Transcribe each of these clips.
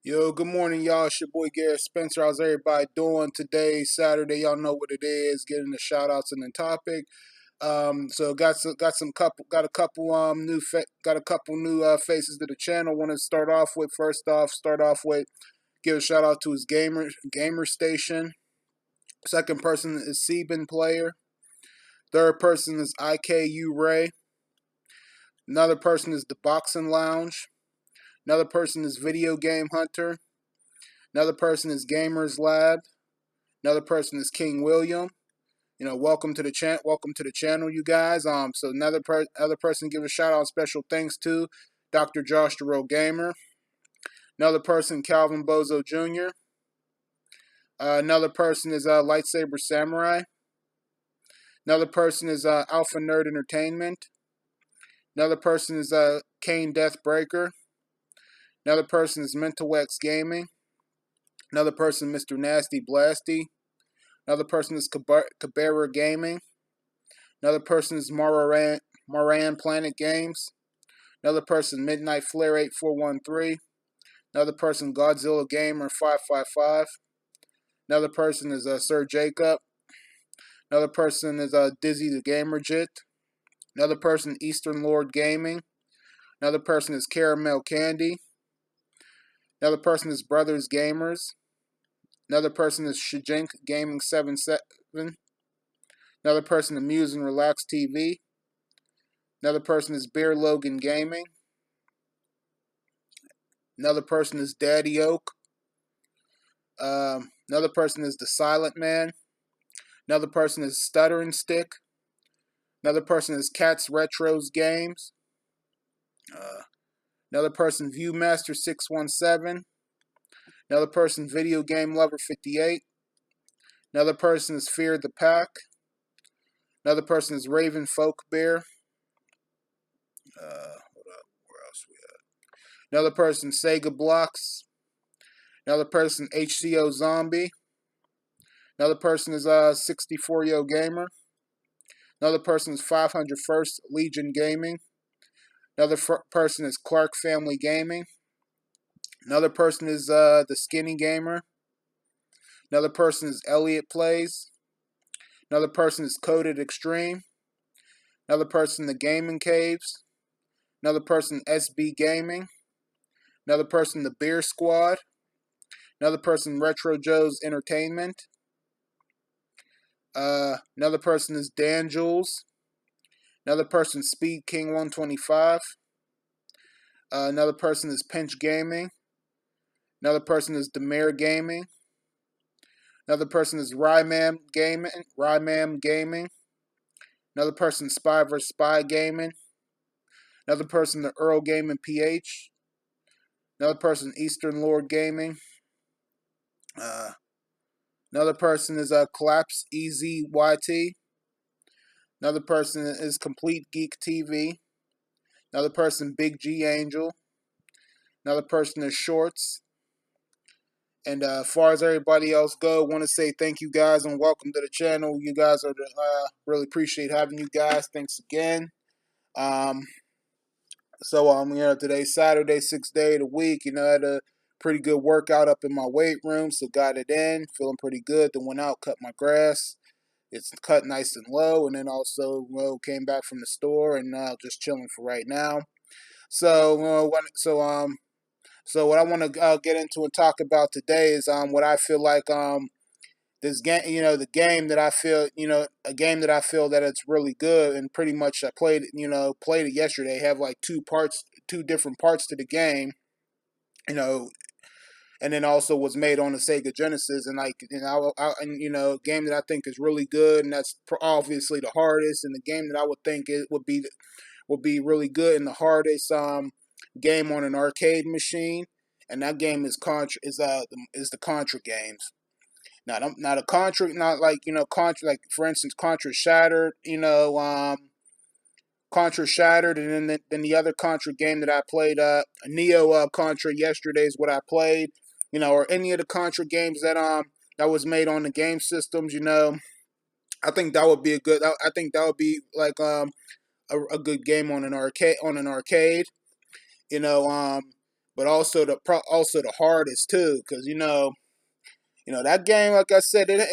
Yo, good morning, y'all. It's your boy Garrett Spencer. How's everybody doing today? Saturday, y'all know what it is. Getting the shout outs and the topic. So got a couple new faces to the channel. Want to start off with give a shout out to his gamer station. Second person is Sebin Player. Third person is IKU Ray. Another person is the Boxing Lounge. Another person is Video Game Hunter. Another person is Gamers Lab. Another person is King William. Welcome to the channel, you guys. So other person give a shout out, special thanks to Dr. Josh the Real Gamer. Another person, Calvin Bozo Jr. Another person is Lightsaber Samurai. Another person is Alpha Nerd Entertainment. Another person is Kane Deathbreaker. Another person is Mental X Gaming. Another person, Mr. Nasty Blasty. Another person is Cabrera Gaming. Another person is Moran Planet Games. Another person, Midnight Flare 8413. Another person, Godzilla Gamer 555. Another person is Sir Jacob. Another person is Dizzy the Gamerjit. Another person, Eastern Lord Gaming. Another person is Caramel Candy. Another person is Brothers Gamers. Another person is Shijink Gaming 77. Another person, Amuse and Relax TV. Another person is Bear Logan Gaming. Another person is Daddy Oak. Another person is The Silent Man. Another person is Stuttering Stick. Another person is Cats Retros Games. Another person, Viewmaster 617. Another person, Video Game Lover 58. Another person is Fear the Pack. Another person is Raven Folk Bear. Where else we at? Another person, Sega Blocks. Another person, HCO Zombie. Another person is 64-Yo Gamer. Another person is 501st Legion Gaming. Another person is Clark Family Gaming. Another person is the Skinny Gamer. Another person is Elliot Plays. Another person is Coded Extreme. Another person, the Gaming Caves. Another person, SB Gaming. Another person, the Beer Squad. Another person, Retro Joe's Entertainment. Another person is Dan Jules. Another person, Speed King 125. Another person is Pinch Gaming. Another person is Demare Gaming. Another person is Rymam Gaming. Another person, Spy vs. Spy Gaming. Another person, the Earl Gaming PH. Another person, Eastern Lord Gaming. Another person is Collapse EZYT. Another person is Complete Geek TV. Another person, Big G Angel. Another person is Shorts. And as far as everybody else go, want to say thank you guys and welcome to the channel. You guys are really appreciate having you guys. Thanks again. Today's Saturday, 6th day of the week. I had a pretty good workout up in my weight room, so got it in. Feeling pretty good. Then went out, cut my grass. It's cut nice and low, and then also came back from the store and just chilling for right now. So what I want to get into and talk about today is what I feel like this game, the game that I feel, a game that I feel that it's really good, and pretty much I played it yesterday. Have like two different parts to the game, you know, and then also was made on the Sega Genesis, and a game that I think is really good, and that's obviously the hardest, and the game that I would think it would be really good and the hardest game on an arcade machine, and that game is the Contra games. Not a Contra, not like Contra, like for instance Contra Shattered, Contra Shattered, and then the other Contra game that I played, Neo Contra yesterday is what I played, or any of the Contra games that was made on the game systems, I think that would be I think that would be like a good game on an arcade, you know. but also the hardest too, because that game, like I said, it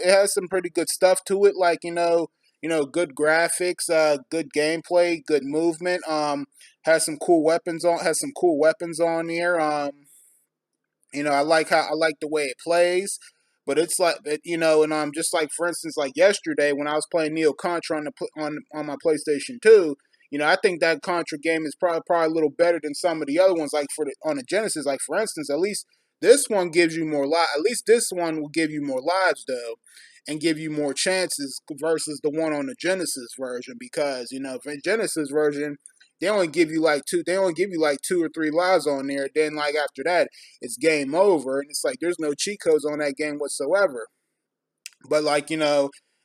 has some pretty good stuff to it, like good graphics, good gameplay, good movement. Has some cool weapons on there. I like the way it plays, but it's like and just like for instance, like yesterday when I was playing Neo Contra on my PlayStation 2. I think that Contra game is probably a little better than some of the other ones. Like on the Genesis, like for instance, at least this one gives you more lives. At least this one will give you more lives though, and give you more chances versus the one on the Genesis version. Because for the Genesis version, they only give you like two. They only give you like 2 or 3 lives on there. Then like after that, it's game over, and it's like there's no cheat codes on that game whatsoever. But like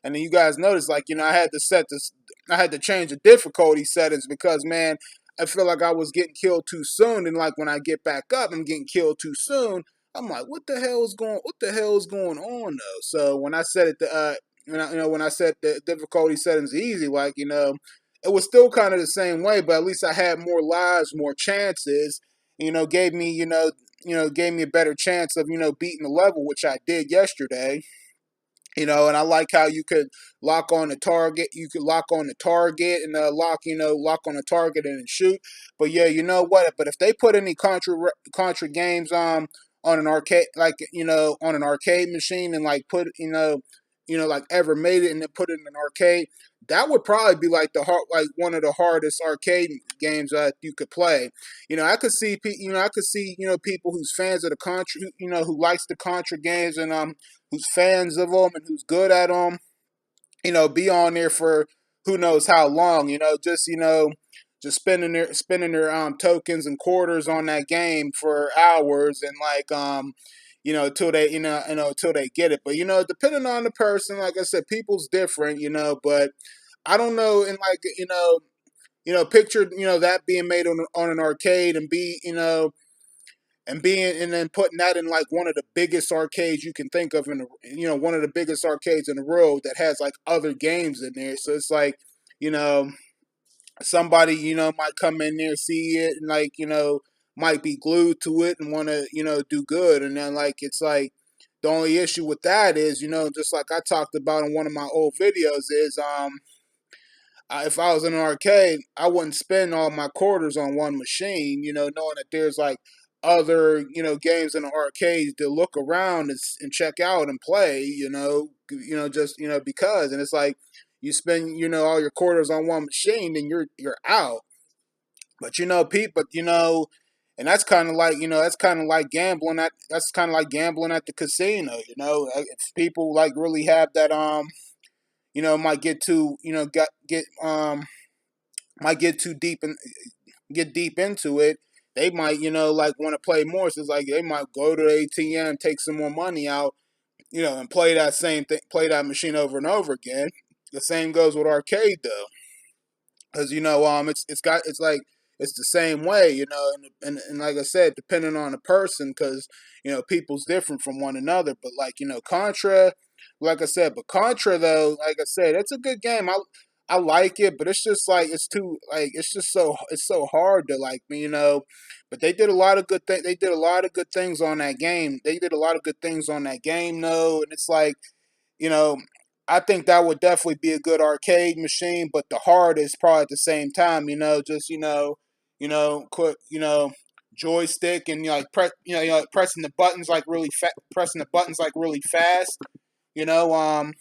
and then you guys notice like I had to change the difficulty settings because man, I feel like I was getting killed too soon, and like when I get back up, I'm getting killed too soon. I'm like, what the hell is going on though? So when I set it to when I set the difficulty settings easy, like it was still kind of the same way, but at least I had more lives, more chances. Gave me gave me a better chance of beating the level, which I did yesterday. And I like how you could lock on the target. You could lock on the target and lock on the target and shoot. But yeah, you know what? But if they put any contra games on an arcade, like on an arcade machine, and like put like ever made it and then put it in an arcade, that would probably be like like one of the hardest arcade games that you could play. I could see people who's fans of the Contra, who likes the Contra games, and who's fans of them and who's good at them, be on there for who knows how long, just spending their tokens and quarters on that game for hours, and like till they till they get it. But depending on the person, like I said, people's different, but I don't know, and like picture that being made on an arcade, and and then putting that in like one of the biggest arcades you can think of, one of the biggest arcades in the world that has like other games in there. So it's like you know somebody might come in there, see it, and like might be glued to it and want to do good. And then like it's like the only issue with that is just like I talked about in one of my old videos is if I was in an arcade, I wouldn't spend all my quarters on one machine, knowing that there's like other, games in the arcade to look around and check out and play, just, because. And it's like you spend, all your quarters on one machine, then you're out. But, and that's kind of like, that's kind of like gambling at the casino, if people like really have that, might get too, get might get too deep and get deep into it, they might, like want to play more. So it's like they might go to the ATM, take some more money out, and play that same thing, play that machine over and over again. The same goes with arcade though, because it's like it's the same way, and like I said, depending on the person, because people's different from one another. But like Contra, like I said, but Contra though, like I said, it's a good game. I like it, but it's just like it's too like it's so hard to like But they did a lot of good things. They did a lot of good things on that game. They did a lot of good things on that game though, and it's like you know, I think that would definitely be a good arcade machine, but the hardest probably at the same time, just quick, joystick and like pressing the buttons like pressing the buttons like really fast, you know, um,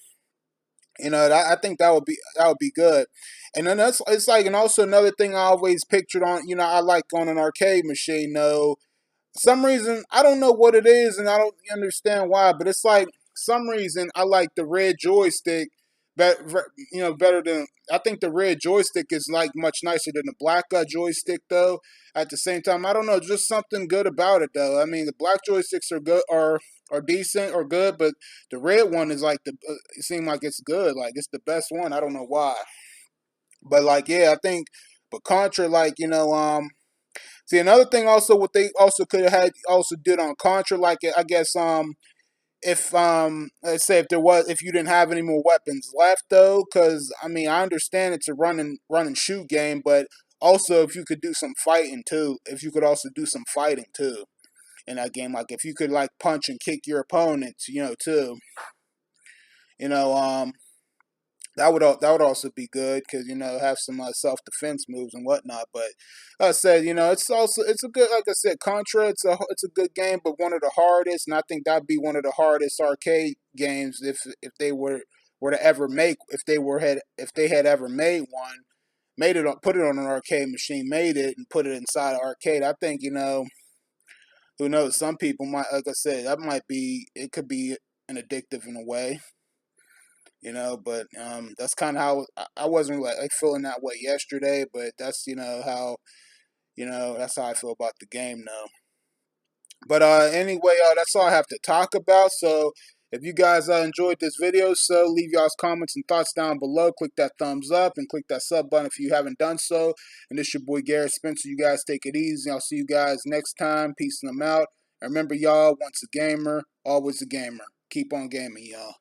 I think that would be good. And then that's it's like, and also another thing I always pictured on, I like on an arcade machine though, some reason I don't know what it is, and I don't understand why, but it's like some reason I like the red joystick better. Better than I think the red joystick is like much nicer than the black joystick though. At the same time, I don't know, just something good about it though. I mean, the black joysticks are good, are decent or good, but the red one is like it seems like it's good, like it's the best one. I don't know why, but like yeah, I think. But Contra, like see, another thing also what they also could have had also did on Contra, like I guess if let's say if you didn't have any more weapons left though, because I mean I understand it's a run and shoot game, but Also, if you could do some fighting too, if you could also do some fighting too in that game, like if you could like punch and kick your opponents, too, you know, that would also be good because have some self defense moves and whatnot. But like I said, it's a good, like I said, Contra. It's a good game, but one of the hardest, and I think that'd be one of the hardest arcade games if they were to ever make if they had ever made one, put it on an arcade machine, made it and put it inside an arcade. I think who knows, some people might, like I said, it could be an addictive in a way. But that's kind of how I wasn't like feeling that way yesterday, but that's how that's how I feel about the game now. But anyway, that's all I have to talk about. So if you guys enjoyed this video, so leave y'all's comments and thoughts down below. Click that thumbs up and click that sub button if you haven't done so. And this your boy Garrett Spencer. You guys take it easy. I'll see you guys next time. Peace and I'm out. And remember, y'all, once a gamer, always a gamer. Keep on gaming, y'all.